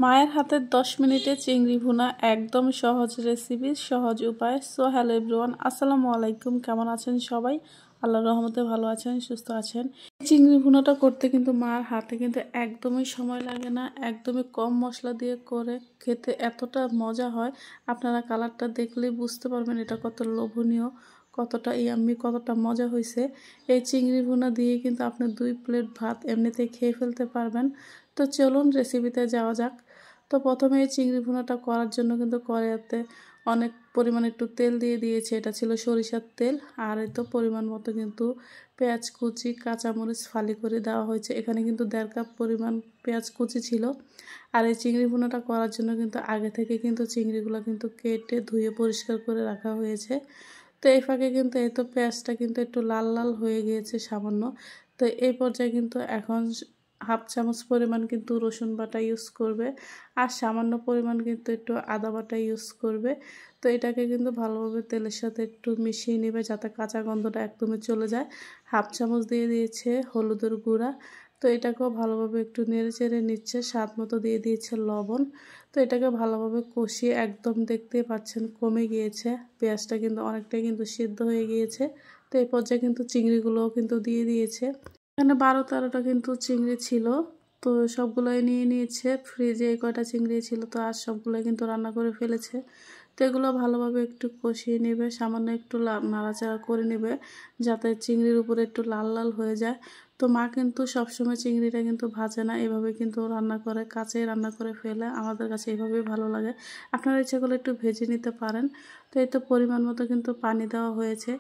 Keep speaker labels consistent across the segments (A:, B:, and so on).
A: মায়ের হাতের 10 মিনিটে চিংড়ি ভুনা একদম সহজ রেসিপি, সহজ উপায়। সো হ্যালো এভরিওয়ান, আসসালামু আলাইকুম। কেমন আছেন সবাই? আল্লাহর রহমতে ভালো আছেন, সুস্থ আছেন। চিংড়ি ভুনাটা করতে কিন্তু মার হাতে কিন্তু একদমই সময় লাগে না, একদমই কম মশলা দিয়ে করে খেতে এতটা মজা হয়। আপনারা কালারটা দেখলেই বুঝতে পারবেন এটা কত লোভনীয়, কতটা ইয়াম্মি, কতটা মজা হয়েছে। এই চিংড়ি ভুনা দিয়ে কিন্তু আপনি 2 প্লেট ভাত এমনিতেই খেয়ে ফেলতে পারবেন। তো চলুন রেসিপিতে যাওয়া যাক। তো প্রথমে এই চিংড়ি ভুনাটা করার জন্য কিন্তু কড়াইতে অনেক পরিমাণে একটু তেল দিয়ে দিয়েছে, এটা ছিল সরিষার তেল। আর এই তো পরিমাণ মতো কিন্তু পেঁয়াজ কুচি, কাঁচামরিচ ফালি করে দেওয়া হয়েছে। এখানে কিন্তু 1.5 কাপ পরিমাণ পেঁয়াজ কুচি ছিল। আর এই চিংড়ি ভুনাটা করার জন্য কিন্তু আগে থেকে কিন্তু চিংড়িগুলো কিন্তু কেটে ধুয়ে পরিষ্কার করে রাখা হয়েছে। তো এই ফাঁকে কিন্তু এই তো পেঁয়াজটা কিন্তু একটু লাল লাল হয়ে গিয়েছে সামান্য। তো এই পর্যায়ে কিন্তু এখন হাফ চামচ পরিমাণ কিন্তু রসুন বাটা ইউজ করবে, আর সামান্য পরিমাণ কিন্তু একটু আদা বাটা ইউজ করবে। তো এটাকে কিন্তু ভালোভাবে তেলের সাথে একটু মিশিয়ে নেবে যাতে কাঁচা গন্ধটা একদমই চলে যায়। হাফ চামচ দিয়ে দিয়েছে হলুদের গুঁড়া। তো এটাকেও ভালোভাবে একটু নেড়ে চেড়ে নিচ্ছে, স্বাদ মতো দিয়ে দিয়েছে লবণ। তো এটাকে ভালোভাবে কষিয়ে একদম দেখতেই পাচ্ছেন কমে গিয়েছে, পেঁয়াজটা কিন্তু অনেকটাই কিন্তু সিদ্ধ হয়ে গিয়েছে। তো এই পর্যায়ে কিন্তু চিংড়িগুলোও কিন্তু দিয়ে দিয়েছে। এখানে 12-13টা কিন্তু চিংড়ি ছিল। তো সবগুলোই নিয়ে নিয়েছে, ফ্রিজে এই কয়টা চিংড়ি ছিল তো আর সবগুলোই কিন্তু রান্না করে ফেলেছে। তো এগুলো ভালোভাবে একটু কষিয়ে নেবে, সামান্য একটু নাড়াচাড়া করে নেবে যাতে চিংড়ির উপরে একটু লাল লাল হয়ে যায়। তো মা কিন্তু সবসময় চিংড়িটা কিন্তু ভাজে না, এভাবে কিন্তু রান্না করে, কাঁচাই রান্না করে ফেলে। আমাদের কাছে এভাবেই ভালো লাগে, আপনারা ইচ্ছে করলে একটু ভেজে নিতে পারেন। তো এই তো পরিমাণ মতো কিন্তু পানি দেওয়া হয়েছে।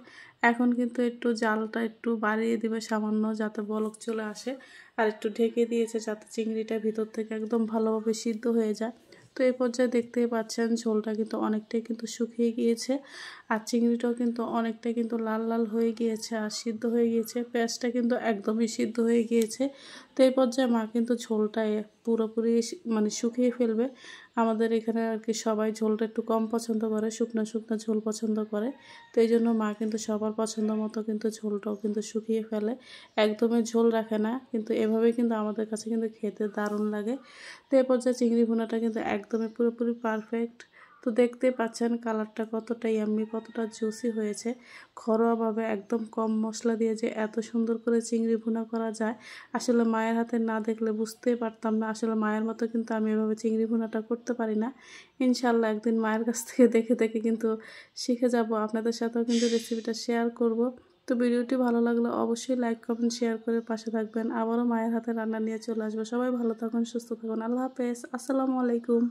A: এখন কিন্তু একটু জালটা একটু বাড়িয়ে দিবে সামান্য, যাতে বলক চলে আসে। আর একটু ঢেকে দিয়েছে যাতে চিংড়িটা ভিতর থেকে একদম ভালোভাবে সিদ্ধ হয়ে যায়। তো এই পর্যায়ে দেখতেই পাচ্ছেন ঝোলটা কিন্তু অনেকটাই কিন্তু শুকিয়ে গিয়েছে, আর চিংড়িটাও কিন্তু অনেকটাই কিন্তু লাল লাল হয়ে গিয়েছে আর সিদ্ধ হয়ে গিয়েছে। পেঁয়াজটা কিন্তু একদমই সিদ্ধ হয়ে গিয়েছে। তো এই পর্যায়ে মা কিন্তু ঝোলটা পুরোপুরি মানে শুকিয়ে ফেলবে। আমাদের এখানে আর কি সবাই ঝোলটা একটু কম পছন্দ করে, শুকনো শুকনো ঝোল পছন্দ করে। তো এই জন্য মা কিন্তু সবার পছন্দ মতো কিন্তু ঝোলটাও কিন্তু শুকিয়ে ফেলে, একদমই ঝোল রাখে না। কিন্তু এভাবে কিন্তু আমাদের কাছে কিন্তু খেতে দারুণ লাগে। তো এই পর্যায়ে চিংড়ি ভুনাটা কিন্তু একদমই পুরোপুরি পারফেক্ট। তো দেখতে পাচ্ছেন কালারটা কতটা ইয়াম্মি, কতটা জুসি হয়েছে। ঘরোয়াভাবে একদম কম মশলা দিয়ে যে এত সুন্দর করে চিংড়ি ভুনা করা যায়, আসলে মায়ের হাতে না দেখলে বুঝতেই পারতাম না। আসলে মায়ের মতো কিন্তু আমি এভাবে চিংড়ি ভুনাটা করতে পারি না। ইনশাল্লাহ একদিন মায়ের কাছ থেকে দেখে দেখে কিন্তু শিখে যাব, আপনাদের সাথেও কিন্তু রেসিপিটা শেয়ার করব। তো ভিডিওটি ভালো লাগলে অবশ্যই লাইক কমেন্ট শেয়ার করে পাশে থাকবেন। আবারও মায়ের হাতে রান্না নিয়ে চলে আসবো। সবাই ভালো থাকুন, সুস্থ থাকুন। আল্লাহ হাফেজ, আসসালামু আলাইকুম।